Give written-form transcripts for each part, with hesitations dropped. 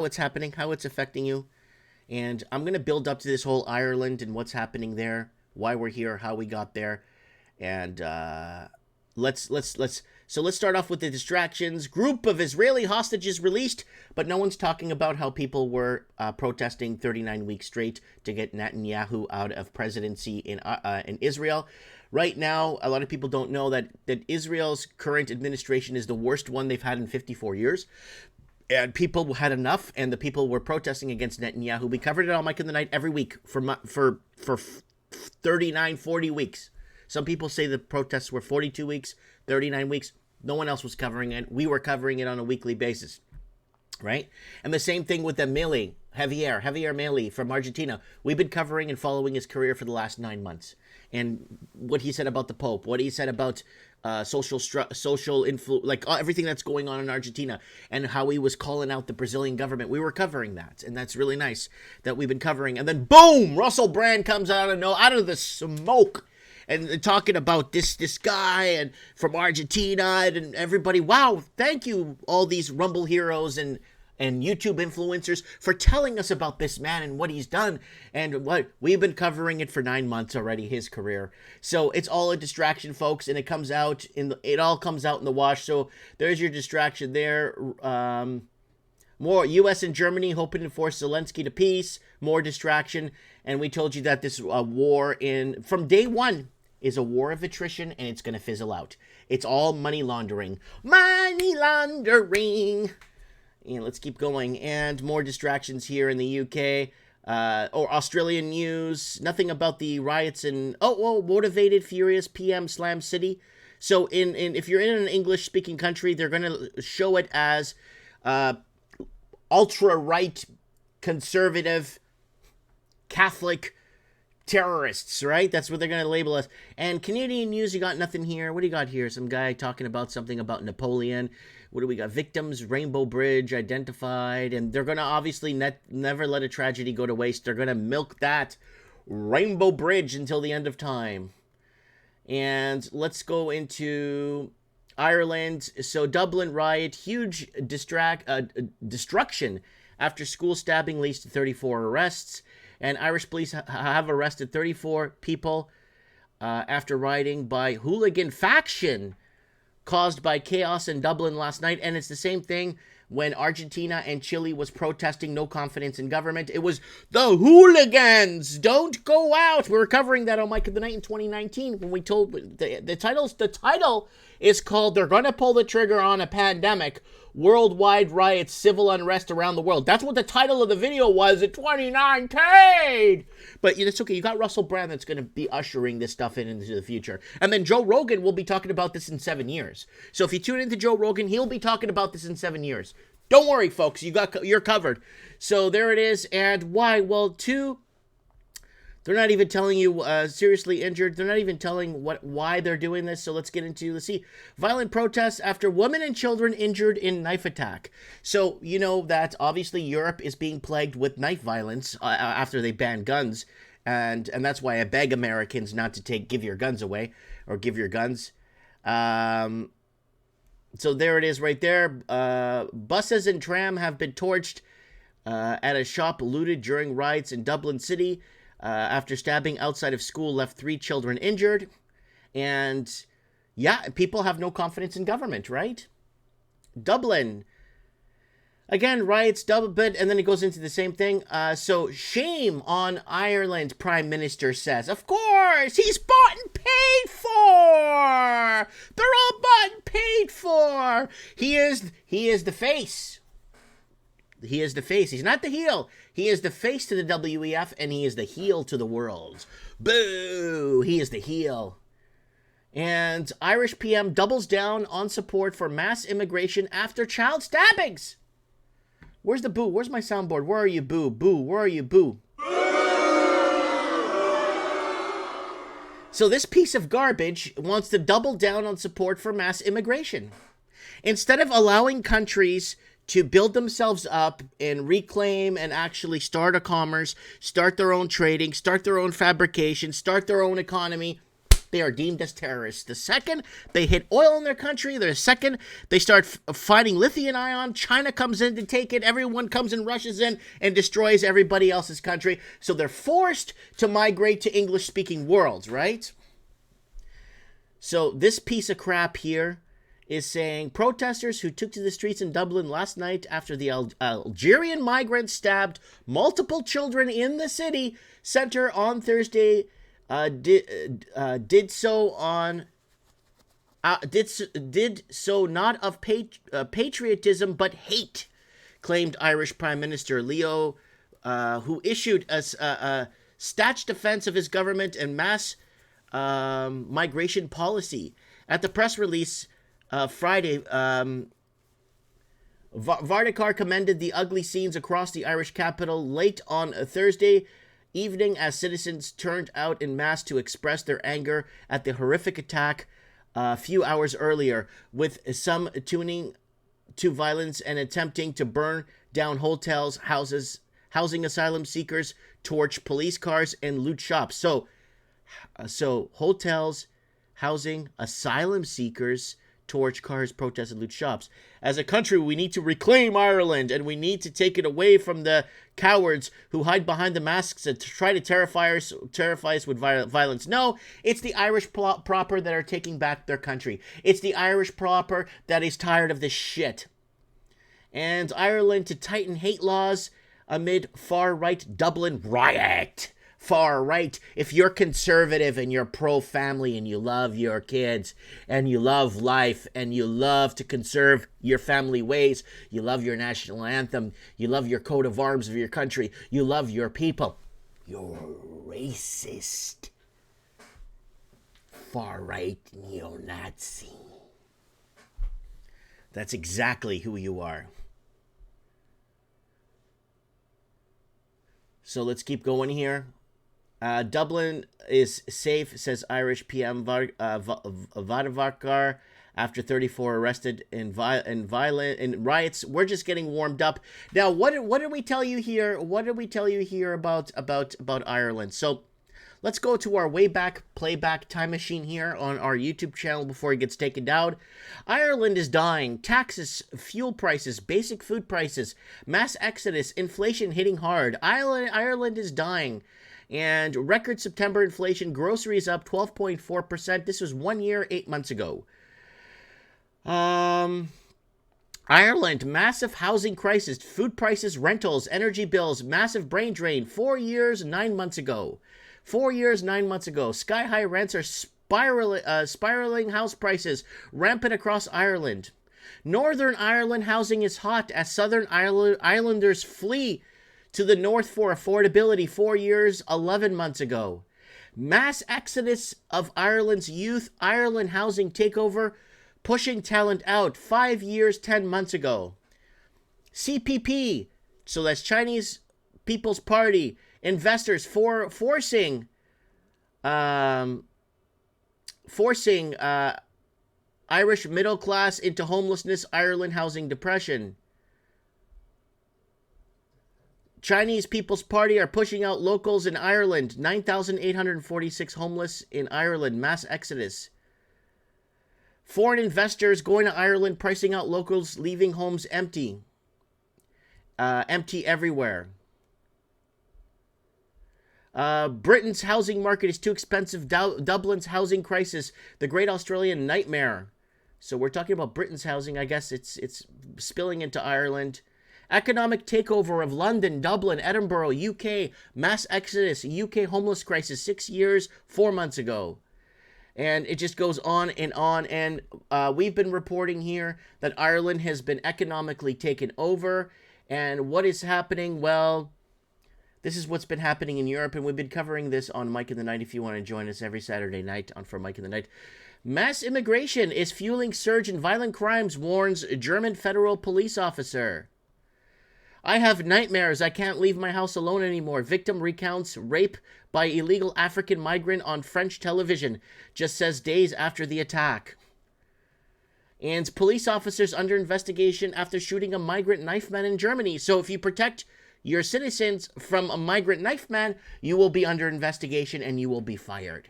what's happening, how it's affecting you. And I'm going to build up to this whole Ireland and what's happening there, why we're here, how we got there. And let's start off with the distractions. Group of Israeli hostages released, but no one's talking about how people were protesting 39 weeks straight to get Netanyahu out of presidency in Israel. Right now, a lot of people don't know that Israel's current administration is the worst one they've had in 54 years. And people had enough, and the people were protesting against Netanyahu. We covered it on Mike in the Night every week for 39, 40 weeks. Some people say the protests were 42 weeks, 39 weeks. No one else was covering it. We were covering it on a weekly basis, right? And the same thing with the Milei, Javier Milei from Argentina. We've been covering and following his career for the last 9 months. And what he said about the Pope, what he said about social influence, like everything that's going on in Argentina, and how he was calling out the Brazilian government. We were covering that, and that's really nice that we've been covering. And then boom, Russell Brand comes out of the smoke, and talking about this guy and from Argentina and everybody. Wow, thank you all these Rumble heroes and YouTube influencers for telling us about this man and what he's done, and what we've been covering it for 9 months already, his career. So it's all a distraction, folks, and it all comes out in the wash. So there's your distraction there. More U.S. and Germany hoping to force Zelensky to peace. More distraction, and we told you that this war from day one is a war of attrition, and it's going to fizzle out. It's all money laundering. Money laundering. And let's keep going. And more distractions here in the UK. Or Australian news. Nothing about the riots in... motivated, furious PM Slam City. So if you're in an English-speaking country, they're going to show it as ultra-right, conservative, Catholic terrorists, right? That's what they're going to label us. And Canadian news, you got nothing here. What do you got here? Some guy talking about something about Napoleon. What do we got? Victims, Rainbow Bridge identified. And they're going to obviously never let a tragedy go to waste. They're going to milk that Rainbow Bridge until the end of time. And let's go into Ireland. So Dublin riot, huge destruction after school stabbing leads to 34 arrests. And Irish police have arrested 34 people after rioting by hooligan faction caused by chaos in Dublin last night. And it's the same thing when Argentina and Chile was protesting no confidence in government. It was the hooligans, don't go out. We were covering that on Mike of the Night in 2019 when we told the title is called "They're Gonna Pull the Trigger on a Pandemic: Worldwide Riots, Civil Unrest Around the World." That's what the title of the video was in 2019. But it's okay. You got Russell Brand that's going to be ushering this stuff into the future. And then Joe Rogan will be talking about this in 7 years. So if you tune into Joe Rogan, he'll be talking about this in 7 years. Don't worry, folks. You're covered. So there it is. And why? Well, they're not even telling you seriously injured. They're not even telling why they're doing this. So let's see. Violent protests after women and children injured in knife attack. So you know that obviously Europe is being plagued with knife violence after they banned guns. And that's why I beg Americans not to give your guns away or give your guns. So there it is right there. Buses and tram have been torched at a shop looted during riots in Dublin City. After stabbing outside of school left 3 children injured. And yeah, people have no confidence in government, right? Dublin. Again, riots, Dublin, and then it goes into the same thing. So shame on Ireland, Prime Minister says. Of course, he's bought and paid for. They're all bought and paid for. He is the face. He is the face. He's not the heel. He is the face to the WEF, and he is the heel to the world. Boo! He is the heel. And Irish PM doubles down on support for mass immigration after child stabbings. Where's the boo? Where's my soundboard? Where are you, boo? Boo, where are you, boo? So this piece of garbage wants to double down on support for mass immigration. Instead of allowing countries to build themselves up and reclaim and actually start a commerce, start their own trading, start their own fabrication, start their own economy, they are deemed as terrorists. The second they hit oil in their country, the second they start finding lithium ion, China comes in to take it. Everyone comes and rushes in and destroys everybody else's country. So they're forced to migrate to English-speaking worlds, right? So this piece of crap here is saying protesters who took to the streets in Dublin last night after the Algerian migrants stabbed multiple children in the city center on Thursday did so not of patriotism but hate, claimed Irish Prime Minister Leo, who issued a statch defense of his government and mass migration policy. At the press release Friday, Varadkar commended the ugly scenes across the Irish capital late on a Thursday evening as citizens turned out en masse to express their anger at the horrific attack a few hours earlier, with some tuning to violence and attempting to burn down hotels, houses, housing asylum seekers, torch police cars, and loot shops. So hotels, housing, asylum seekers, torch cars, protest, and loot shops. As a country, we need to reclaim Ireland, and we need to take it away from the cowards who hide behind the masks and try to terrify us with violence. No, it's the Irish proper that are taking back their country. It's the Irish proper that is tired of this shit. And Ireland to tighten hate laws amid far-right Dublin riot. Far right. If you're conservative and you're pro-family and you love your kids and you love life and you love to conserve your family ways, you love your national anthem, you love your coat of arms of your country, you love your people, you're racist. Far right neo-Nazi. That's exactly who you are. So let's keep going here. Dublin is safe, says Irish PM Varadkar, after 34 arrested in riots. We're just getting warmed up. Now, what did we tell you here? What did we tell you here about Ireland? So let's go to our way back playback time machine here on our YouTube channel before it gets taken down. Ireland is dying. Taxes, fuel prices, basic food prices, mass exodus, inflation hitting hard. Ireland is dying. And record September inflation, groceries up 12.4%. This was 1 year, 8 months ago. Ireland, massive housing crisis, food prices, rentals, energy bills, massive brain drain. 4 years, 9 months ago. 4 years, 9 months ago. Sky-high rents are spiraling house prices, rampant across Ireland. Northern Ireland housing is hot as Southern Islanders flee to the north for affordability. 4 years, 11 months ago. Mass exodus of Ireland's youth, Ireland housing takeover, pushing talent out. 5 years, 10 months ago. CPP, so that's Chinese People's Party, investors forcing Irish middle class into homelessness, Ireland housing depression. Chinese People's Party are pushing out locals in Ireland. 9,846 homeless in Ireland. Mass exodus. Foreign investors going to Ireland, pricing out locals, leaving homes empty. Empty everywhere. Britain's housing market is too expensive. Dublin's housing crisis. The Great Australian Nightmare. So we're talking about Britain's housing. I guess it's spilling into Ireland. Economic takeover of London, Dublin, Edinburgh, UK, mass exodus, UK homeless crisis 6 years, 4 months ago. And it just goes on. And we've been reporting here that Ireland has been economically taken over. And what is happening? Well, this is what's been happening in Europe. And we've been covering this on Mike in the Night if you want to join us every Saturday night for Mike in the Night. Mass immigration is fueling surge in violent crimes, warns German federal police officer. I have nightmares. I can't leave my house alone anymore. Victim recounts rape by illegal African migrant on French television, just says days after the attack. And police officers under investigation after shooting a migrant knife man in Germany. So if you protect your citizens from a migrant knife man, you will be under investigation and you will be fired.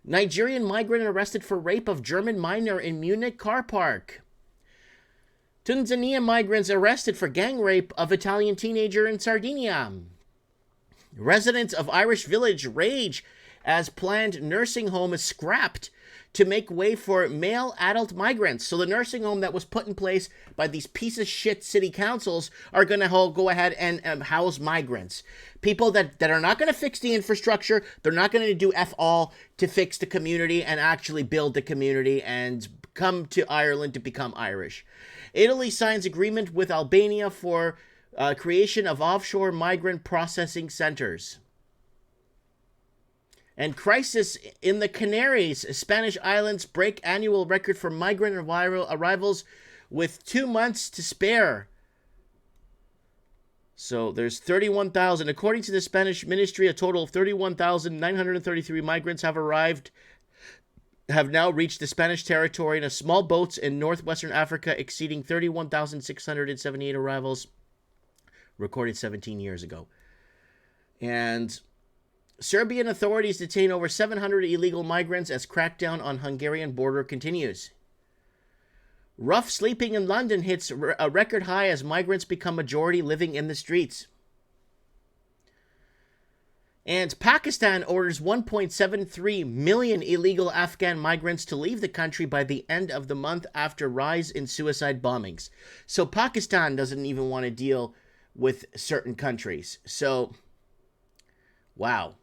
Nigerian migrant arrested for rape of German minor in Munich car park. Tanzania migrants arrested for gang rape of Italian teenager in Sardinia. Residents of Irish village rage as planned nursing home is scrapped to make way for male adult migrants. So the nursing home that was put in place by these piece of shit city councils are going to go ahead and house migrants. People that are not going to fix the infrastructure. They're not going to do F all to fix the community and actually build the community and come to Ireland to become Irish. Italy signs agreement with Albania for creation of offshore migrant processing centers. And crisis in the Canaries. Spanish islands break annual record for migrant arrivals with 2 months to spare. So there's 31,000. According to the Spanish ministry, a total of 31,933 migrants have now reached the Spanish territory in a small boats in northwestern Africa, exceeding 31,678 arrivals recorded 17 years ago. And Serbian authorities detain over 700 illegal migrants as crackdown on Hungarian border continues. Rough sleeping in London hits a record high as migrants become majority living in the streets. And Pakistan orders 1.73 million illegal Afghan migrants to leave the country by the end of the month after rise in suicide bombings. So Pakistan doesn't even want to deal with certain countries. So, wow.